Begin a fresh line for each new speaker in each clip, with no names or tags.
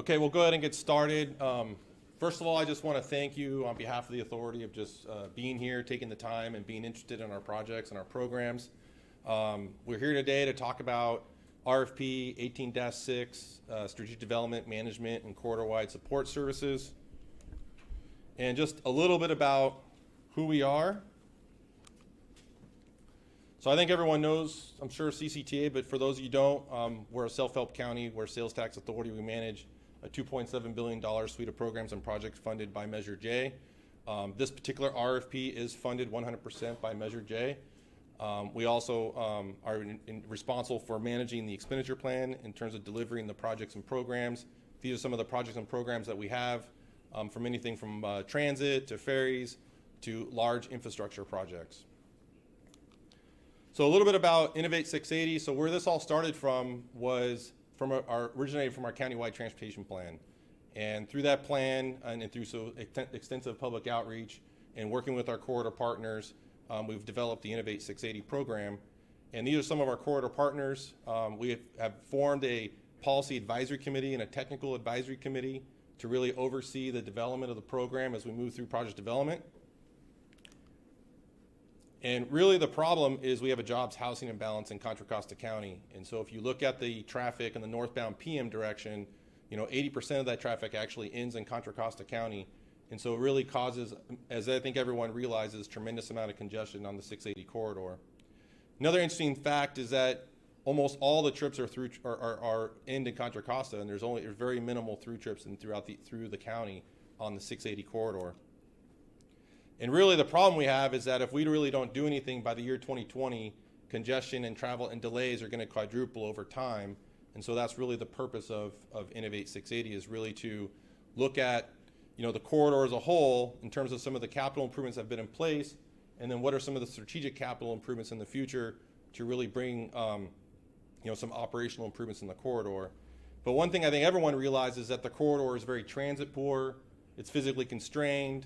Okay, we'll go ahead and get started. First of all, I just want to thank you on behalf of the authority of just being here, taking the time, and being interested in our projects and our programs. We're here today to talk about RFP 18-6, Strategic Development, Management, and Corridor-Wide Support Services. And just a little bit about who we are. So I think everyone knows, I'm sure, CCTA, but for those of you who don't, we're a self-help county. We're a sales tax authority. We manage a $2.7 billion suite of programs and projects funded by Measure J. This particular RFP is funded 100% by Measure J. We also are responsible for managing the expenditure plan in terms of delivering the projects and programs. These are some of the projects and programs that we have, from anything from transit to ferries to large infrastructure projects. So a little bit about Innovate 680. So where this all started from was originated from our countywide transportation plan. And through that plan and through extensive public outreach and working with our corridor partners, we've developed the Innovate 680 program. And these are some of our corridor partners. We have formed a policy advisory committee and a technical advisory committee to really oversee the development of the program as we move through project development. And really the problem is we have a jobs housing imbalance in Contra Costa County. And so if you look at the traffic in the northbound PM direction, 80% of that traffic actually ends in Contra Costa County. And so it really causes, as I think everyone realizes, tremendous amount of congestion on the 680 corridor. Another interesting fact is that almost all the trips are end in Contra Costa, and there's very minimal through trips through the county on the 680 corridor. And really the problem we have is that if we really don't do anything by the year 2020, congestion and travel and delays are going to quadruple over time. And so that's really the purpose of Innovate 680, is really to look at the corridor as a whole in terms of some of the capital improvements that have been in place, and then what are some of the strategic capital improvements in the future to really bring some operational improvements in the corridor. But one thing I think everyone realizes is that the corridor is very transit poor, it's physically constrained.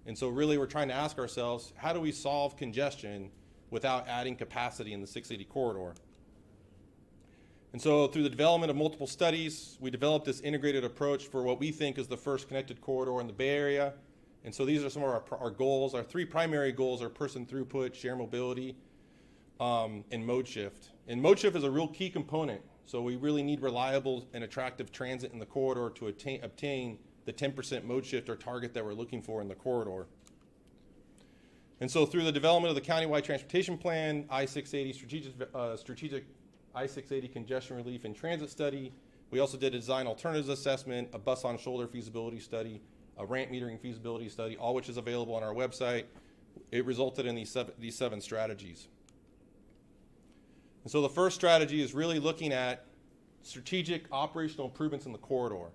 And so really we're trying to ask ourselves, how do we solve congestion without adding capacity in the 680 corridor? And so through the development of multiple studies, we developed this integrated approach for what we think is the first connected corridor in the Bay Area. And so these are some of our goals. Our three primary goals are person throughput, shared mobility, and mode shift. And mode shift is a real key component. So we really need reliable and attractive transit in the corridor to obtain the 10% mode shift or target that we're looking for in the corridor. And so through the development of the countywide transportation plan, I-680 strategic I-680 congestion relief and transit study, we also did a design alternatives assessment, a bus on shoulder feasibility study, a ramp metering feasibility study, all which is available on our website. It resulted in these seven strategies. And so the first strategy is really looking at strategic operational improvements in the corridor.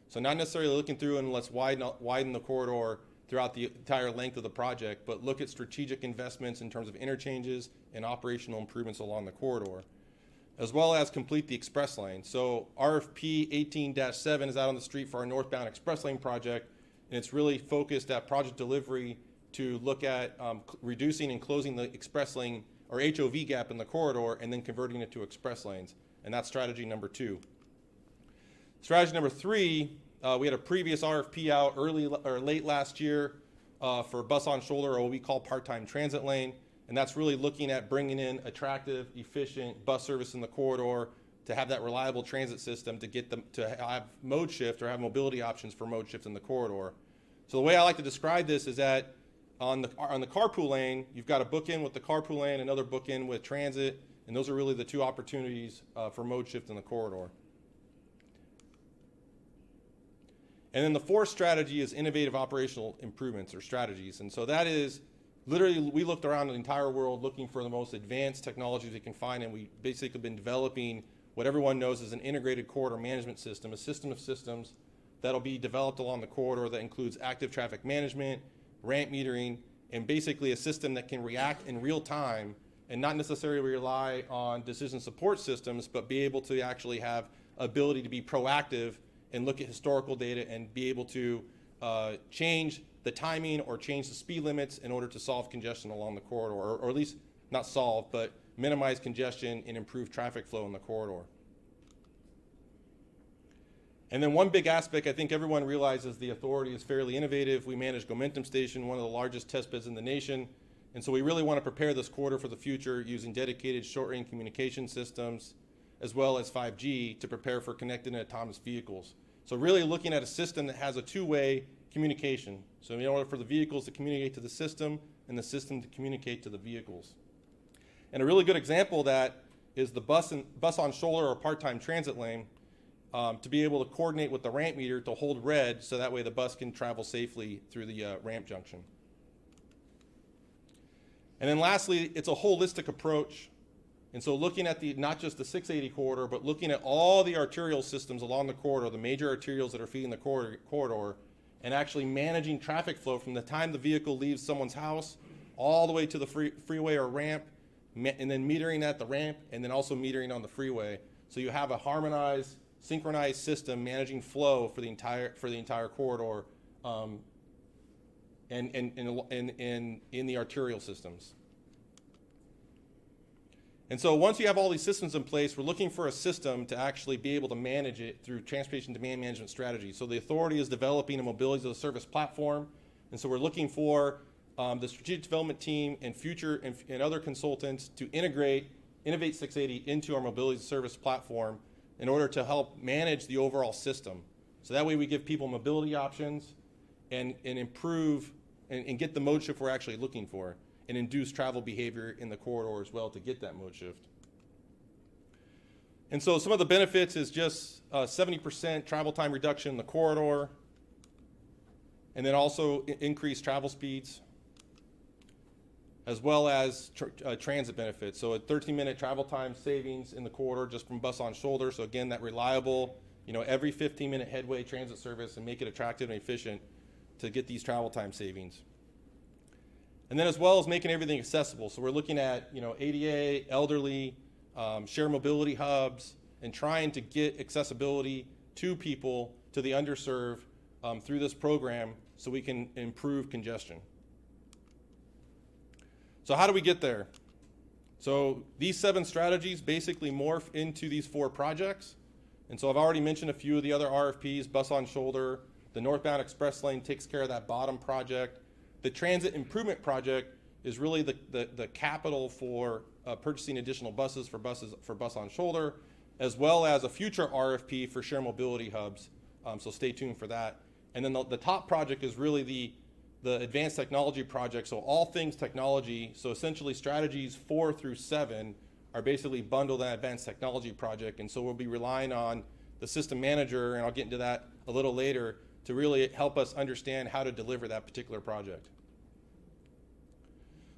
So not necessarily looking through and let's widen the corridor throughout the entire length of the project, but look at strategic investments in terms of interchanges and operational improvements along the corridor, as well as complete the express lane. So RFP 18-7 is out on the street for our northbound express lane project, and it's really focused at project delivery to look at reducing and closing the express lane or HOV gap in the corridor and then converting it to express lanes. And that's strategy number 2. Strategy number 3, we had a previous RFP out late last year for bus on shoulder, or what we call part-time transit lane, and that's really looking at bringing in attractive, efficient bus service in the corridor to have that reliable transit system to get them to have mode shift or have mobility options for mode shift in the corridor. So the way I like to describe this is that on the carpool lane, you've got a bookend with the carpool lane, another bookend with transit, and those are really the two opportunities for mode shift in the corridor. And then the fourth strategy is innovative operational improvements or strategies. And so that is literally, we looked around the entire world looking for the most advanced technologies we can find, and we basically have been developing what everyone knows is an integrated corridor management system, a system of systems that'll be developed along the corridor that includes active traffic management, ramp metering, and basically a system that can react in real time and not necessarily rely on decision support systems, but be able to actually have ability to be proactive and look at historical data and be able to change the timing or change the speed limits in order to solve congestion along the corridor, or at least not solve, but minimize congestion and improve traffic flow in the corridor. And then one big aspect, I think everyone realizes the authority is fairly innovative. We manage Momentum Station, one of the largest test beds in the nation. And so we really want to prepare this corridor for the future using dedicated short-range communication systems, as well as 5G to prepare for connected and autonomous vehicles. So really looking at a system that has a two-way communication. So in order for the vehicles to communicate to the system and the system to communicate to the vehicles. And a really good example of that is the bus on shoulder or part-time transit lane to be able to coordinate with the ramp meter to hold red so that way the bus can travel safely through the ramp junction. And then lastly, it's a holistic approach. And so looking at not just the 680 corridor, but looking at all the arterial systems along the corridor, the major arterials that are feeding the corridor, and actually managing traffic flow from the time the vehicle leaves someone's house all the way to the freeway or ramp, and then metering at the ramp, and then also metering on the freeway. So you have a harmonized, synchronized system managing flow for the entire corridor, and in the arterial systems. And so once you have all these systems in place, we're looking for a system to actually be able to manage it through transportation demand management strategy. So the authority is developing a mobility as a service platform. And so we're looking for the strategic development team and future and other consultants to innovate 680 into our mobility as a service platform in order to help manage the overall system. So that way we give people mobility options and improve and get the mode shift we're actually looking for, and induce travel behavior in the corridor as well to get that mode shift. And so some of the benefits is just 70% travel time reduction in the corridor, and then also increased travel speeds, as well as transit benefits. So a 13-minute travel time savings in the corridor just from bus on shoulder. So again, that reliable, every 15-minute headway transit service, and make it attractive and efficient to get these travel time savings. And then as well as making everything accessible. So we're looking at ADA, elderly, shared mobility hubs, and trying to get accessibility to people, to the underserved through this program so we can improve congestion. So how do we get there? So these 7 strategies basically morph into these 4 projects. And so I've already mentioned a few of the other RFPs, bus on shoulder. The northbound express lane takes care of that bottom project. The transit improvement project is really the capital for purchasing additional buses for bus on shoulder, as well as a future RFP for shared mobility hubs. So stay tuned for that. And then the top project is really the advanced technology project. So all things technology. So essentially strategies 4 through 7 are basically bundled in that advanced technology project. And so we'll be relying on the system manager, and I'll get into that a little later, to really help us understand how to deliver that particular project.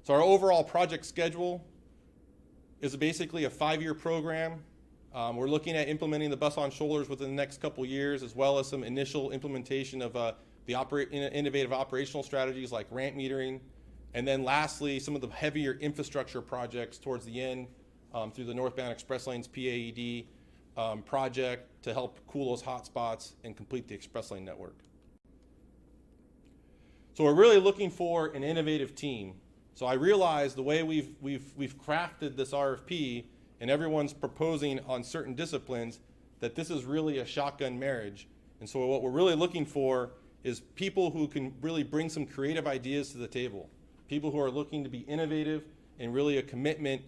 So our overall project schedule is basically a 5-year program. We're looking at implementing the bus on shoulders within the next couple years, as well as some initial implementation of the innovative operational strategies like ramp metering. And then lastly, some of the heavier infrastructure projects towards the end through the northbound express lanes PAED project to help cool those hot spots and complete the express lane network. So we're really looking for an innovative team. So I realize the way we've crafted this RFP, and everyone's proposing on certain disciplines, that this is really a shotgun marriage. And so what we're really looking for is people who can really bring some creative ideas to the table, people who are looking to be innovative, and really a commitment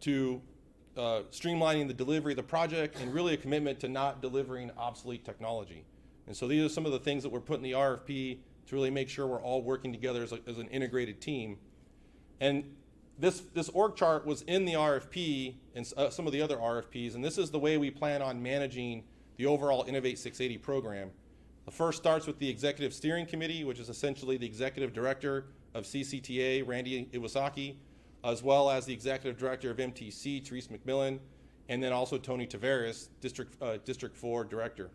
to streamlining the delivery of the project, and really a commitment to not delivering obsolete technology. And so these are some of the things that we're putting in the RFP to really make sure we're all working together as an integrated team. And this org chart was in the RFP and some of the other RFPs, and this is the way we plan on managing the overall Innovate 680 program. The first starts with the Executive Steering Committee, which is essentially the Executive Director of CCTA, Randy Iwasaki, as well as the Executive Director of MTC, Therese McMillan, and then also Tony Tavares, District 4 Director.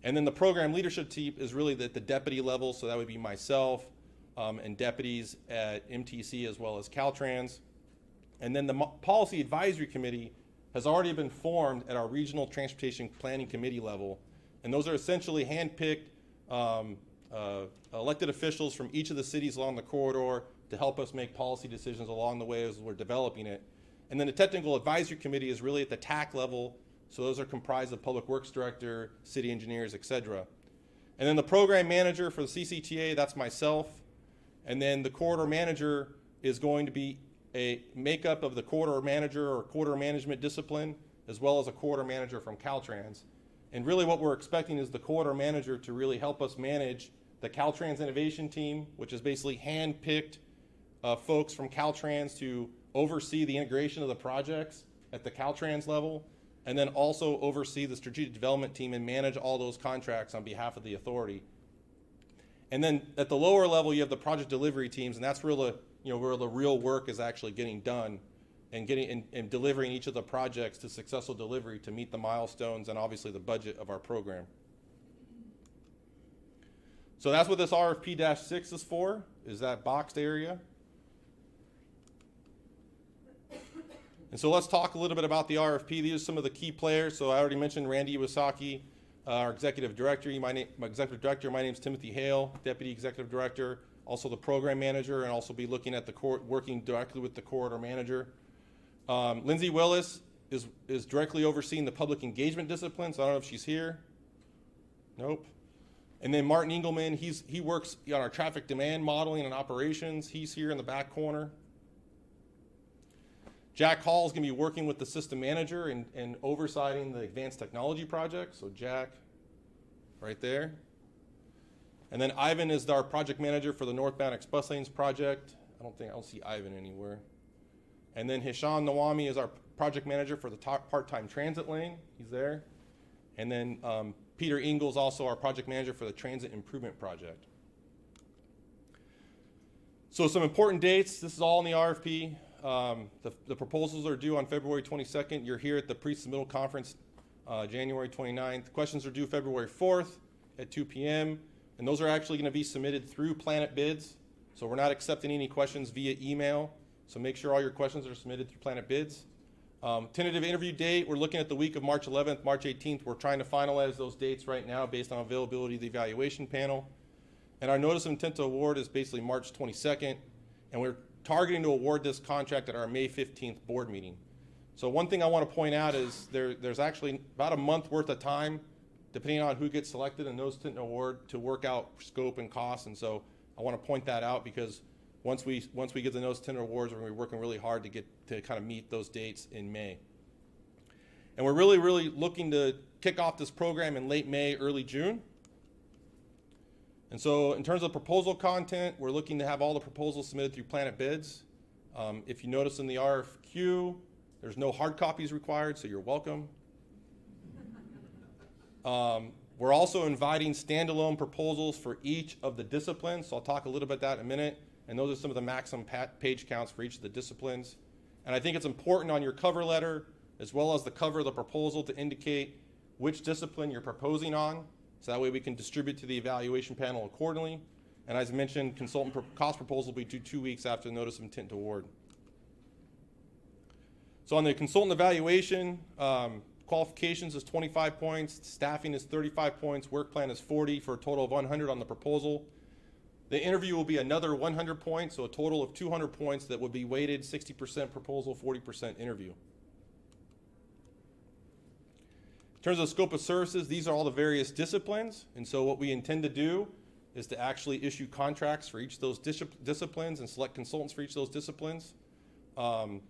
And then the program leadership team is really at the deputy level, so that would be myself and deputies at MTC as well as Caltrans. And then the Policy Advisory Committee has already been formed at our Regional Transportation Planning Committee level, and those are essentially hand-picked elected officials from each of the cities along the corridor to help us make policy decisions along the way as we're developing it. And then the Technical Advisory Committee is really at the TAC level, So those are comprised of public works director, city engineers, et cetera. And then the program manager for the CCTA, that's myself. And then the corridor manager is going to be a makeup of the corridor manager or corridor management discipline, as well as a corridor manager from Caltrans. And really what we're expecting is the corridor manager to really help us manage the Caltrans innovation team, which is basically hand-picked folks from Caltrans to oversee the integration of the projects at the Caltrans level, and then also oversee the strategic development team and manage all those contracts on behalf of the authority. And then at the lower level, you have the project delivery teams, and that's where where the real work is actually getting done and and delivering each of the projects to successful delivery to meet the milestones and obviously the budget of our program. So that's what this RFP-6 is for, is that boxed area. And so let's talk a little bit about the RFP. These are some of the key players. So I already mentioned Randy Iwasaki, our executive director. My name is Timothy Hale, deputy executive director, also the program manager, and also be looking at working directly with the corridor manager. Lindsay Willis is directly overseeing the public engagement discipline, so I don't know if she's here. Nope. And then Martin Engelman, he works on our traffic demand modeling and operations. He's here in the back corner. Jack Hall is going to be working with the system manager and oversighting the advanced technology project. So Jack, right there. And then Ivan is our project manager for the Northbound Express Lanes project. I don't see Ivan anywhere. And then Hisham Nawami is our project manager for the part-time transit lane. He's there. And then Peter Ingles, also our project manager for the transit improvement project. So some important dates. This is all in the RFP. The proposals are due on February 22nd. You're here at the pre-submittal conference January 29th. Questions are due February 4th at 2 p.m. And those are actually going to be submitted through Planet Bids. So we're not accepting any questions via email. So make sure all your questions are submitted through Planet Bids. Tentative interview date, we're looking at the week of March 11th, March 18th. We're trying to finalize those dates right now based on availability of the evaluation panel. And our notice of intent to award is basically March 22nd. And we're targeting to award this contract at our May 15th board meeting. So one thing I want to point out is there's actually about a month worth of time, depending on who gets selected in notice of intent to award, to work out scope and costs. And so I want to point that out because once we get the notice of intent awards, we're going to be working really hard to kind of meet those dates in May. And we're really, really looking to kick off this program in late May, early June. And so in terms of proposal content, we're looking to have all the proposals submitted through Planet Bids. If you notice in the RFQ, there's no hard copies required, so you're welcome. We're also inviting standalone proposals for each of the disciplines, so I'll talk a little bit about that in a minute. And those are some of the maximum page counts for each of the disciplines. And I think it's important on your cover letter, as well as the cover of the proposal, to indicate which discipline you're proposing on, so that way we can distribute to the evaluation panel accordingly. And as mentioned, consultant cost proposal will be due 2 weeks after the notice of intent to award. So on the consultant evaluation, qualifications is 25 points, staffing is 35 points, work plan is 40 for a total of 100 on the proposal. The interview will be another 100 points, so a total of 200 points that would be weighted 60% proposal, 40% interview. In terms of scope of services, these are all the various disciplines. And so what we intend to do is to actually issue contracts for each of those disciplines and select consultants for each of those disciplines. And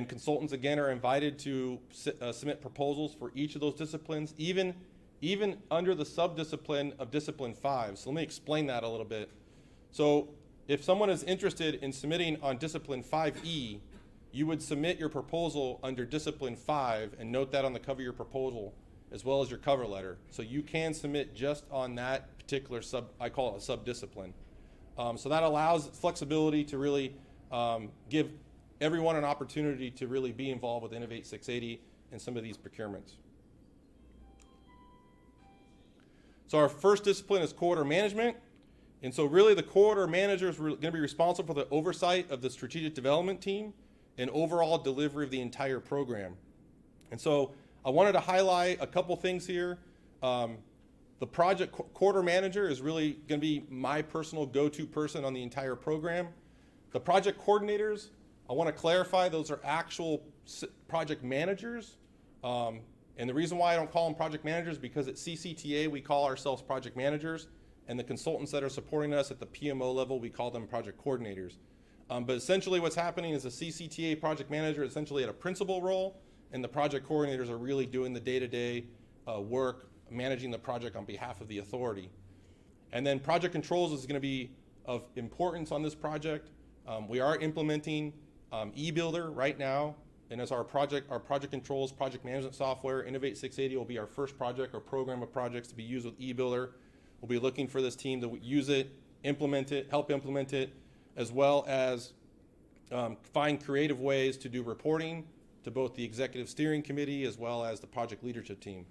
consultants, again, are invited to submit proposals for each of those disciplines, even under the sub-discipline of Discipline 5. So let me explain that a little bit. So if someone is interested in submitting on Discipline 5E, you would submit your proposal under Discipline 5 and note that on the cover of your proposal, as well as your cover letter. So you can submit just on that particular I call it a sub-discipline. So that allows flexibility to really give everyone an opportunity to really be involved with Innovate 680 and some of these procurements. So our first discipline is corridor management. And so really the corridor manager is going to be responsible for the oversight of the strategic development team and overall delivery of the entire program. And so I wanted to highlight a couple things here. The project corridor manager is really going to be my personal go-to person on the entire program. The project coordinators, I want to clarify, those are actual project managers. And the reason why I don't call them project managers is because at CCTA we call ourselves project managers, and the consultants that are supporting us at the PMO level, we call them project coordinators. But essentially what's happening is a CCTA project manager is essentially at a principal role, and the project coordinators are really doing the day-to-day work, managing the project on behalf of the authority. And then project controls is going to be of importance on this project. We are implementing eBuilder right now, and as our project controls, project management software, Innovate 680 will be our first project or program of projects to be used with eBuilder. We'll be looking for this team to use it, implement it, help implement it, as well as find creative ways to do reporting to both the executive steering committee as well as the project leadership team.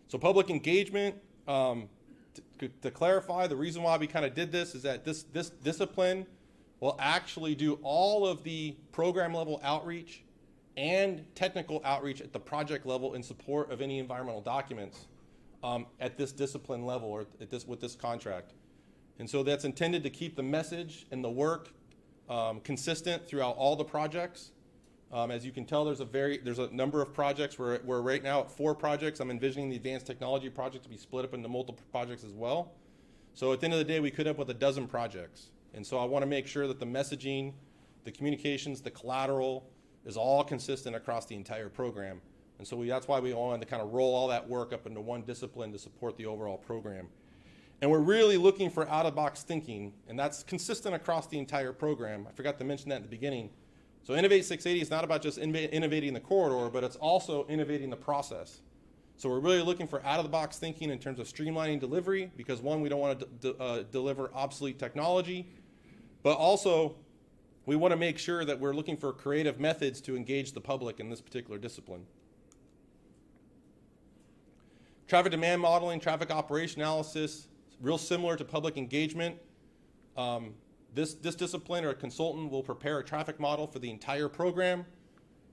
So public engagement, to clarify, the reason why we kind of did this is that this discipline will actually do all of the program level outreach and technical outreach at the project level in support of any environmental documents at this discipline level or with this contract. And so that's intended to keep the message and the work consistent throughout all the projects. As you can tell, there's a number of projects. We're right now at 4 projects. I'm envisioning the advanced technology project to be split up into multiple projects as well. So at the end of the day, we could have with a dozen projects. And so I want to make sure that the messaging, the communications, the collateral is all consistent across the entire program. And so that's why we wanted to kind of roll all that work up into one discipline to support the overall program. And we're really looking for out-of-box thinking, and that's consistent across the entire program. I forgot to mention that at the beginning. So Innovate 680 is not about just innovating the corridor, but it's also innovating the process. So we're really looking for out-of-the-box thinking in terms of streamlining delivery, because one, we don't want to deliver obsolete technology, but also we want to make sure that we're looking for creative methods to engage the public in this particular discipline. Traffic demand modeling, traffic operation analysis, real similar to public engagement. This discipline or a consultant will prepare a traffic model for the entire program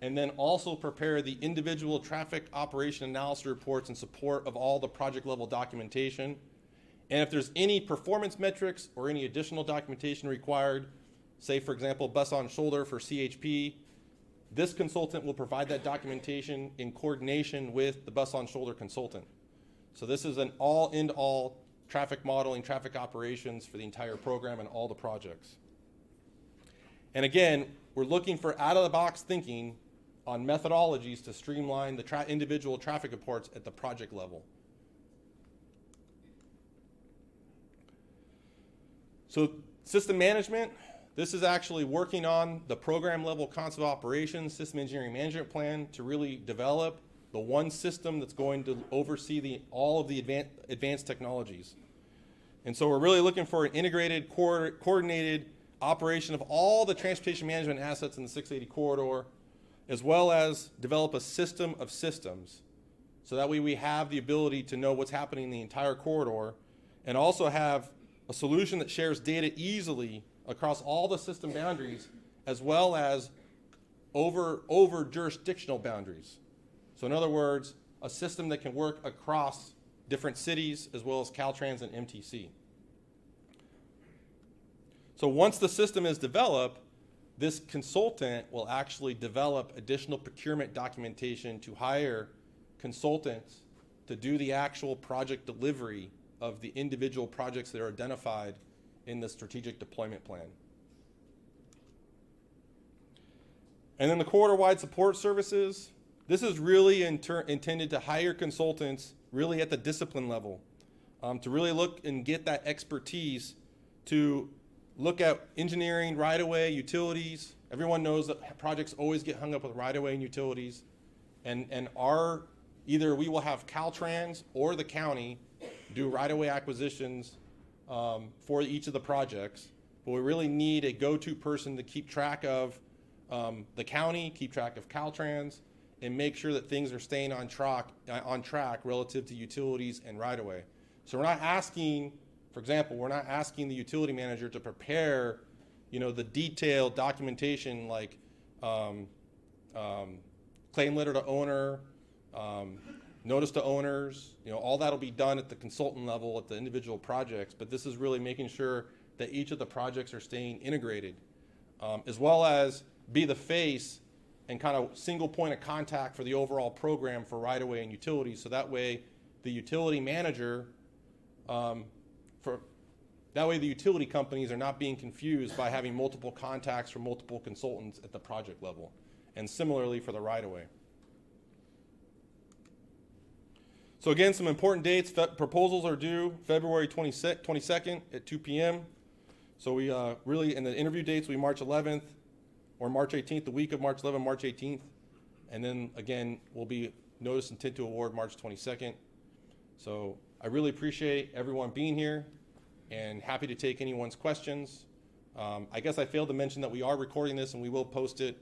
and then also prepare the individual traffic operation analysis reports in support of all the project level documentation. And if there's any performance metrics or any additional documentation required, say for example, bus on shoulder for CHP, this consultant will provide that documentation in coordination with the bus on shoulder consultant. So this is an all-in-all traffic modeling, traffic operations for the entire program and all the projects. And again, we're looking for out-of-the-box thinking on methodologies to streamline the individual traffic reports at the project level. So system management, this is actually working on the program level concept of operations, system engineering management plan to really develop the one system that's going to oversee all of the advanced technologies. And so we're really looking for an integrated, coordinated operation of all the transportation management assets in the 680 corridor, as well as develop a system of systems. So that way we have the ability to know what's happening in the entire corridor and also have a solution that shares data easily across all the system boundaries, as well as over jurisdictional boundaries. So in other words, a system that can work across different cities as well as Caltrans and MTC. So once the system is developed, this consultant will actually develop additional procurement documentation to hire consultants to do the actual project delivery of the individual projects that are identified in the strategic deployment plan. And then the corridor-wide support services. This is really intended to hire consultants really at the discipline level to really look and get that expertise to look at engineering, right-of-way, utilities. Everyone knows that projects always get hung up with right-of-way and utilities. And either we will have Caltrans or the county do right-of-way acquisitions for each of the projects. But we really need a go-to person to keep track of the county, keep track of Caltrans, and make sure that things are staying on track relative to utilities and right-of-way. So we're not asking, for example, we're not asking the utility manager to prepare, the detailed documentation like claim letter to owner, notice to owners, all that'll be done at the consultant level at the individual projects, but this is really making sure that each of the projects are staying integrated, as well as be the face and kind of single point of contact for the overall program for right-of-way and utilities. So that way the utility manager, that way the utility companies are not being confused by having multiple contacts from multiple consultants at the project level. And similarly for the right-of-way. So again, some important dates. Proposals are due February 22nd at 2 p.m. So we really, in the interview dates, we March 11th or March 18th, the week of March 11th, March 18th. And then again, will be notice intent to award March 22nd. So I really appreciate everyone being here and happy to take anyone's questions. I guess I failed to mention that we are recording this and we will post it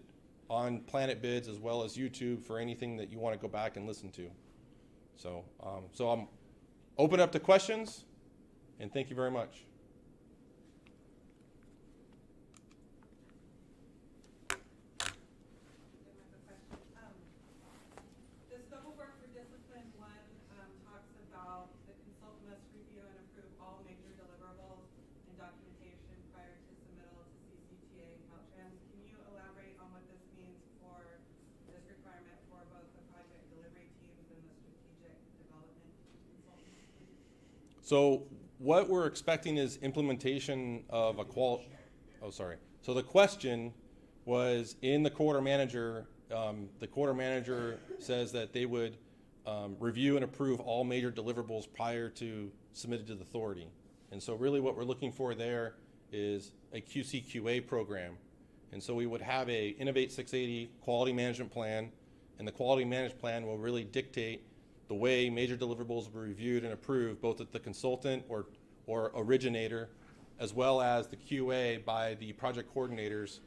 on Planet Bids as well as YouTube for anything that you want to go back and listen to. So, I'm open up to questions, and thank you very much.
The scope of work for Discipline 1 talks about the consultant must review and approve all major deliverables and documentation prior to submittal to CCTA and Caltrans. Can you elaborate on what this means for this requirement for both the project delivery teams and the strategic development consultants?
So what we're expecting is implementation of a So the question was in the quarter manager. The quarter manager says that they would review and approve all major deliverables prior to submitted to the authority. And so really what we're looking for there is a QC/QA program. And so we would have a Innovate 680 quality management plan, and the quality management plan will really dictate the way major deliverables will be reviewed and approved both at the consultant or originator, as well as the QA by the project coordinators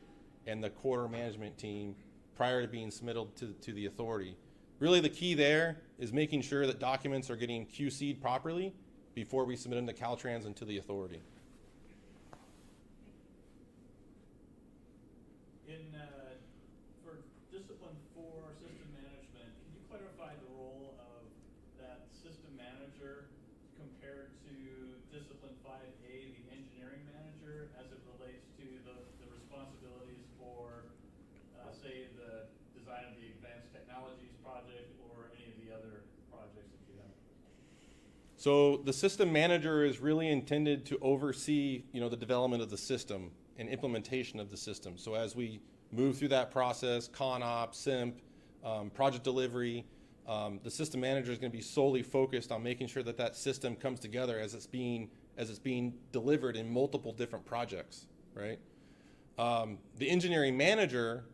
and the quarter management team prior to being submitted to the authority. Really the key there is making sure that documents are getting QC'd properly before we submit them to Caltrans and to the authority.
For Discipline 4 system management, can you clarify the role of that system manager compared to Discipline 5A, the engineering manager, as it relates to the responsibilities for, say, the design of the advanced technologies project or any of the other projects that you have?
So the system manager is really intended to oversee, the development of the system and implementation of the system. So as we move through that process, ConOp, SIMP, project delivery, the system manager is going to be solely focused on making sure that that system comes together as it's being delivered in multiple different projects, right? The engineering manager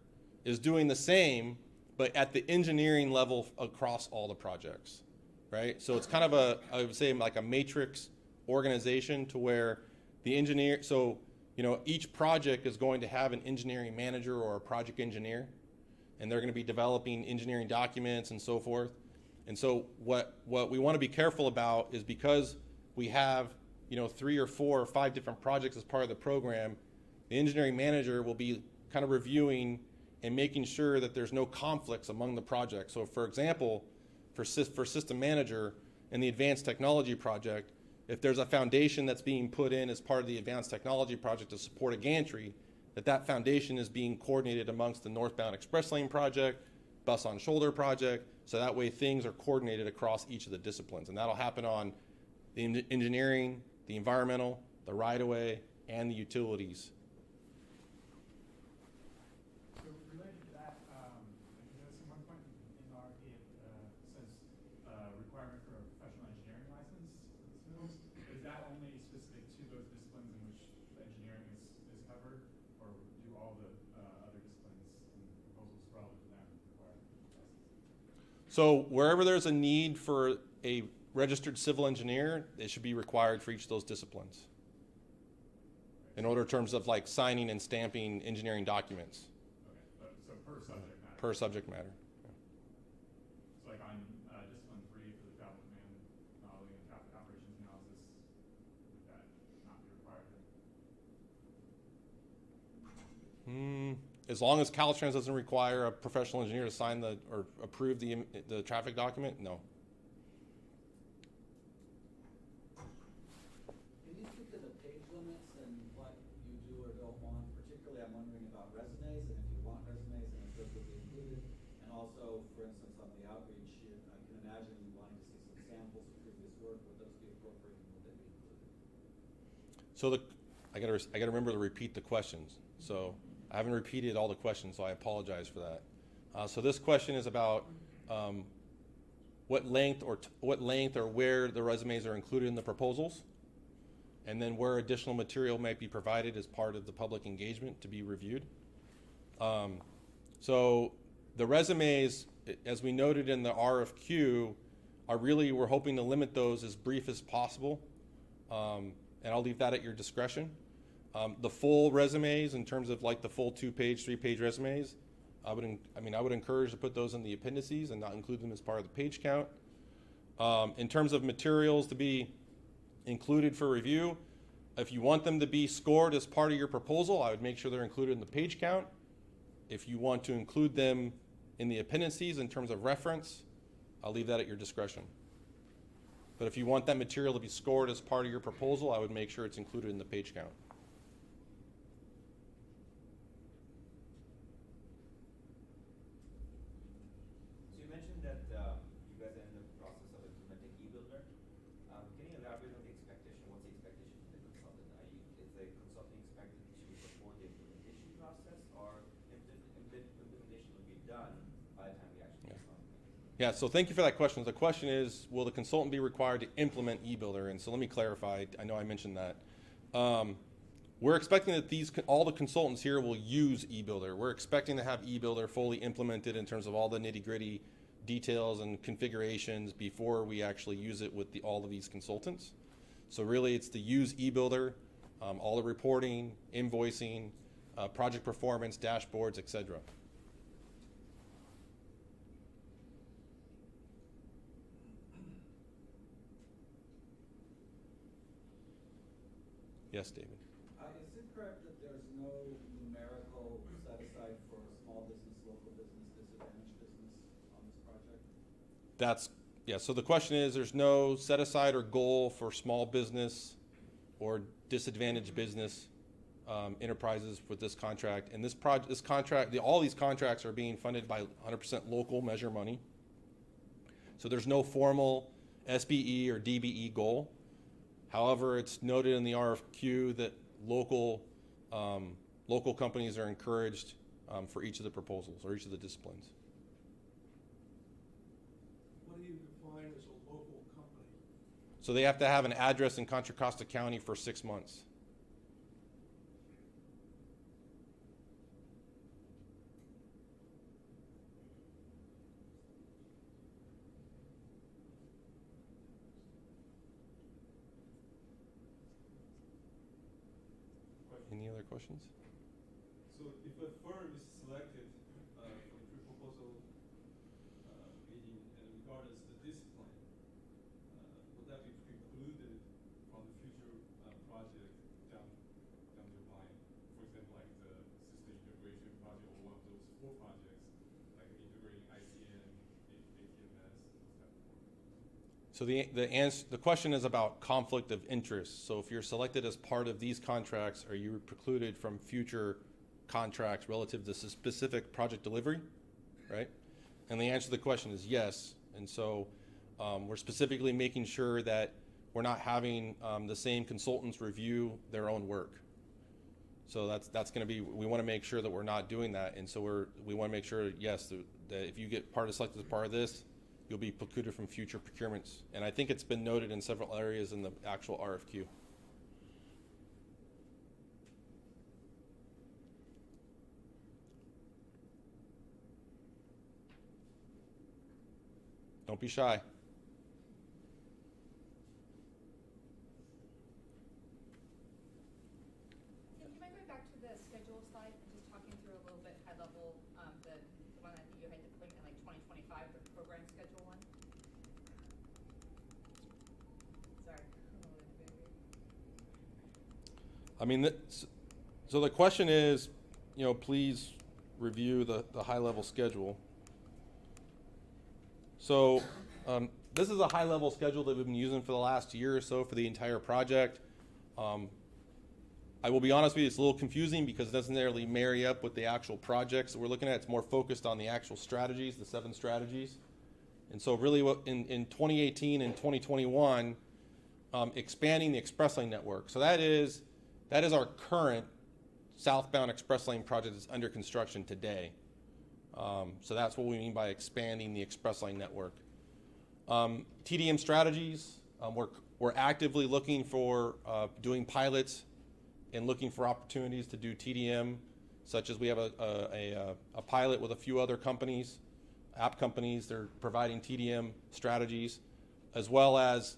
is doing the same, but at the engineering level across all the projects, right? So it's kind of I would say like a matrix organization to where the engineer, each project is going to have an engineering manager or a project engineer, and they're going to be developing engineering documents and so forth. And so what we want to be careful about is because we have, 3 or 4 or 5 different projects as part of the program, the engineering manager will be kind of reviewing and making sure that there's no conflicts among the projects. So for example, for system manager in the advanced technology project, if there's a foundation that's being put in as part of the advanced technology project to support a gantry, that foundation is being coordinated amongst the Northbound Express Lane project, Bus on Shoulder project, so that way things are coordinated across each of the disciplines. And that'll happen on the engineering, the environmental, the right-of-way, and the utilities.
So related to that, there's one point in the RFP says requirement for a professional engineering license for the submittals. Is that only specific to those disciplines in which the engineering is covered, or do all the other disciplines and proposals relevant to them require license?
So wherever there's a need for a registered civil engineer, it should be required for each of those disciplines. In terms of like signing and stamping engineering documents.
Okay, so per subject matter.
Per subject matter. Yeah.
So like on Discipline 3 for the travel command modeling and traffic operations analysis, would that not be required then?
As long as Caltrans doesn't require a professional engineer to sign or approve the traffic document, no.
Can you speak to the page limits and what you do or don't want? Particularly, I'm wondering about resumes, and if you want for instance, on the outreach, I can imagine you wanting to see some samples of previous work. Would those be appropriate and would they be included?
So I gotta remember to repeat the questions. So I haven't repeated all the questions, so I apologize for that. So this question is about what length or where the resumes are included in the proposals, and then where additional material might be provided as part of the public engagement to be reviewed. So the resumes, as we noted in the RFQ, we're hoping to limit those as brief as possible, and I'll leave that at your discretion. The full resumes, in terms of like the full 2-page, 3-page resumes, I would encourage to put those in the appendices and not include them as part of the page count. In terms of materials to be included for review, if you want them to be scored as part of your proposal, I would make sure they're included in the page count. If you want to include them in the appendices in terms of reference, I'll leave that at your discretion. But if you want that material to be scored as part of your proposal, I would make sure it's included in the page count.
So you mentioned that you guys are in the process of implementing eBuilder. Can you elaborate on the expectation? What's the expectation from the consultant? Is the consultant expected to support the implementation process, or implementation will be done by the time we actually get started?
Yeah, so thank you for that question. The question is, will the consultant be required to implement eBuilder? And so let me clarify. I know I mentioned that. We're expecting that all the consultants here will use eBuilder. We're expecting to have eBuilder fully implemented in terms of all the nitty-gritty details and configurations before we actually use it with all of these consultants. So really, it's to use eBuilder, all the reporting, invoicing, project performance, dashboards, etc. Yes, David.
Is it correct that there's no numerical set aside for small business, local business, disadvantaged business on this project?
Yeah, so the question is, there's no set aside or goal for small business or disadvantaged business enterprises with this contract. And all these contracts are being funded by 100% local measure money. So there's no formal SBE or DBE goal. However, it's noted in the RFQ that local companies are encouraged for each of the proposals or each of the disciplines.
What do you define as a local company?
So they have to have an address in Contra Costa County for 6 months. Any other questions?
So if a firm is selected for the pre-proposal meeting, and regardless of the discipline, would that be precluded from the future project down the line? For example, like the system integration project or one of those 4 projects, like integrating ICN, ATMS, those type of work.
So the question is about conflict of interest. So if you're selected as part of these contracts, are you precluded from future contracts relative to specific project delivery, right? And the answer to the question is yes. And so we're specifically making sure that we're not having the same consultants review their own work. So that's going to be, we want to make sure that we're not doing that. And so we want to make sure, yes, that if you get selected as part of this, you'll be precluded from future procurements. And I think it's been noted in several areas in the actual RFQ. Don't be shy.
Tim, do you mind going back to the schedule slide and just talking through a little bit high level, the one that you had to put in like 2025, the program schedule one? Sorry.
I mean, so the question is, please review the high-level schedule. So this is a high-level schedule that we've been using for the last year or so for the entire project. I I will be honest with you, it's a little confusing because it doesn't necessarily marry up with the actual projects that we're looking at. It's more focused on the actual strategies, the 7 strategies. And so really what in 2018 and 2021, expanding the express lane network. So that is our current southbound express lane project that's under construction today. So that's what we mean by expanding the express lane network. TDM strategies, we're actively looking for doing pilots and looking for opportunities to do TDM, such as we have a pilot with a few other companies, app companies. They're providing TDM strategies, as well as,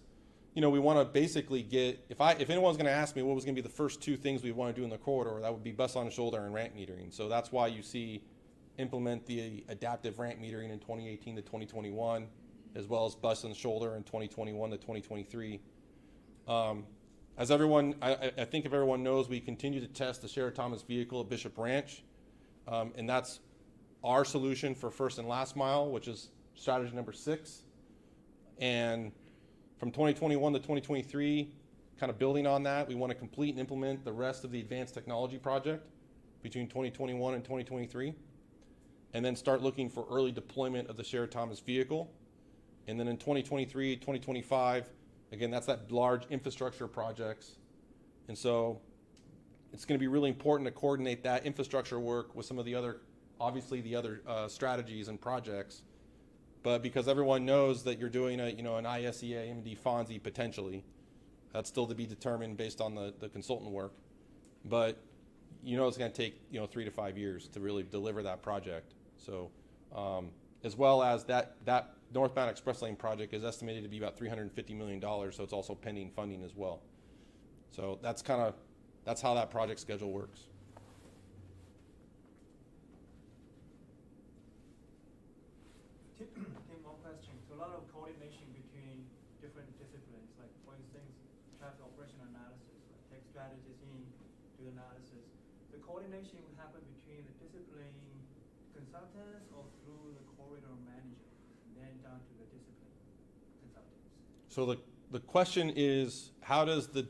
we want to basically get, if anyone's going to ask me what was going to be the first 2 things we want to do in the corridor, that would be bus on shoulder and ramp metering. So that's why you see implement the adaptive ramp metering in 2018 to 2021, as well as bus and shoulder in 2021 to 2023. As everyone, I think if everyone knows, we continue to test the shared autonomous vehicle at Bishop Ranch, and that's our solution for first and last mile, which is strategy number 6. And from 2021 to 2023, kind of building on that, we want to complete and implement the rest of the advanced technology project between 2021 and 2023, and then start looking for early deployment of the shared autonomous vehicle. And then in 2023, 2025, again, that's that large infrastructure projects. And so it's going to be really important to coordinate that infrastructure work with some of the other, obviously the other strategies and projects. But because everyone knows that you're doing an ISEA, MD, FONSI potentially, that's still to be determined based on the consultant work. But it's going to take 3 to 5 years to really deliver that project. So as well as that northbound express lane project is estimated to be about $350 million, so it's also pending funding as well. So that's how that project schedule works.
Tim, one question. So a lot of coordination between different disciplines, like for instance, traffic operation analysis, like take strategies in, do analysis. The coordination would happen between the discipline consultants or through the corridor manager, and then down to the discipline consultants.
So the question is, how does the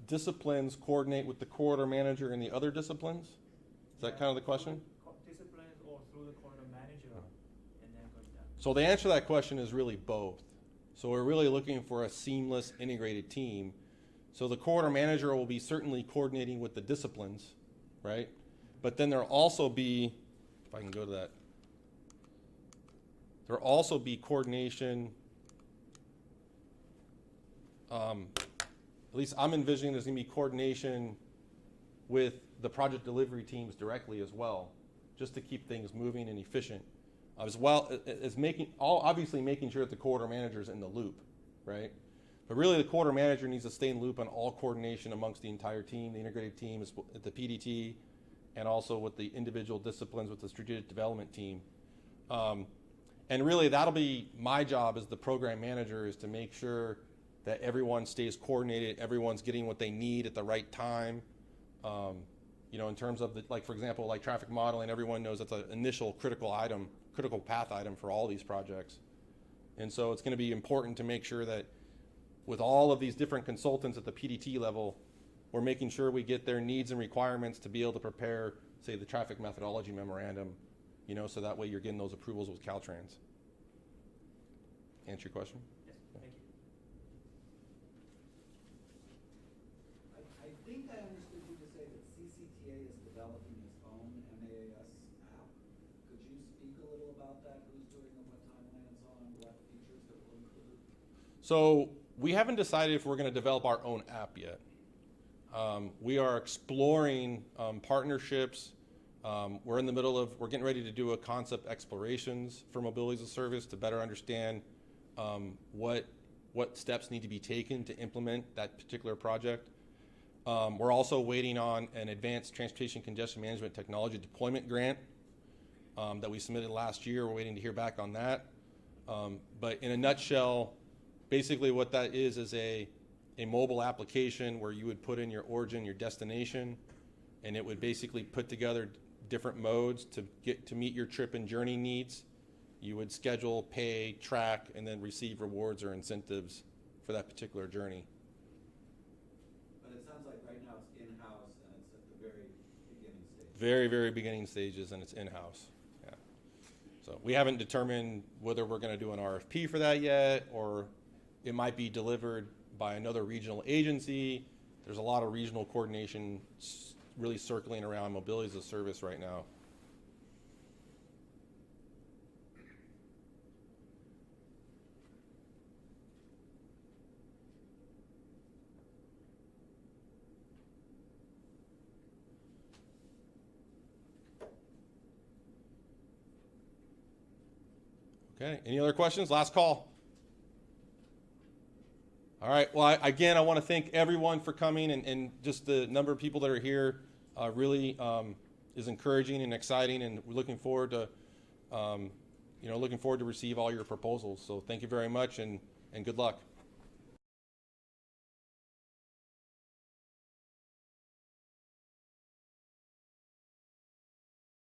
disciplines coordinate with the corridor manager and the other disciplines? Is that kind of the question?
Disciplines or through the corridor manager, and then goes down.
So the answer to that question is really both. So we're really looking for a seamless, integrated team. So the corridor manager will be certainly coordinating with the disciplines, right? But then there'll also be, if I can go to that, there'll also be coordination. At least I'm envisioning there's going to be coordination with the project delivery teams directly as well, just to keep things moving and efficient, as well as obviously making sure that the corridor manager is in the loop, right? But really the corridor manager needs to stay in the loop on all coordination amongst the entire team, the integrated team, the PDT, and also with the individual disciplines with the strategic development team. And really that'll be my job as the program manager, is to make sure that everyone stays coordinated, everyone's getting what they need at the right time. In terms of for example, like traffic modeling, everyone knows that's an initial critical path item for all these projects. And so it's going to be important to make sure that with all of these different consultants at the PDT level, we're making sure we get their needs and requirements to be able to prepare, say, the traffic methodology memorandum, so that way you're getting those approvals with Caltrans. Answer your question?
Yes, thank you.
I think I understood you to say that CCTA is developing its own MAAS app. Could you speak a little about that? Who's doing it, what timelines on, what features it will include?
So we haven't decided if we're going to develop our own app yet. We are exploring partnerships. We're getting ready to do a concept explorations for mobility as a service to better understand what steps need to be taken to implement that particular project. We're also waiting on an advanced transportation congestion management technology deployment grant that we submitted last year. We're waiting to hear back on that. But in a nutshell, basically what that is a mobile application where you would put in your origin, your destination, and it would basically put together different modes to meet your trip and journey needs. You would schedule, pay, track, and then receive rewards or incentives for that particular journey.
But it sounds like right now it's in-house and
Very, very beginning stages, and it's in-house. Yeah. So we haven't determined whether we're going to do an RFP for that yet, or it might be delivered by another regional agency. There's a lot of regional coordination really circling around mobility as a service right now. Okay, any other questions? Last call. All right, well, again, I want to thank everyone for coming, and just the number of people that are here really is encouraging and exciting, and we're looking forward to, looking forward to receive all your proposals. So thank you very much, and good luck.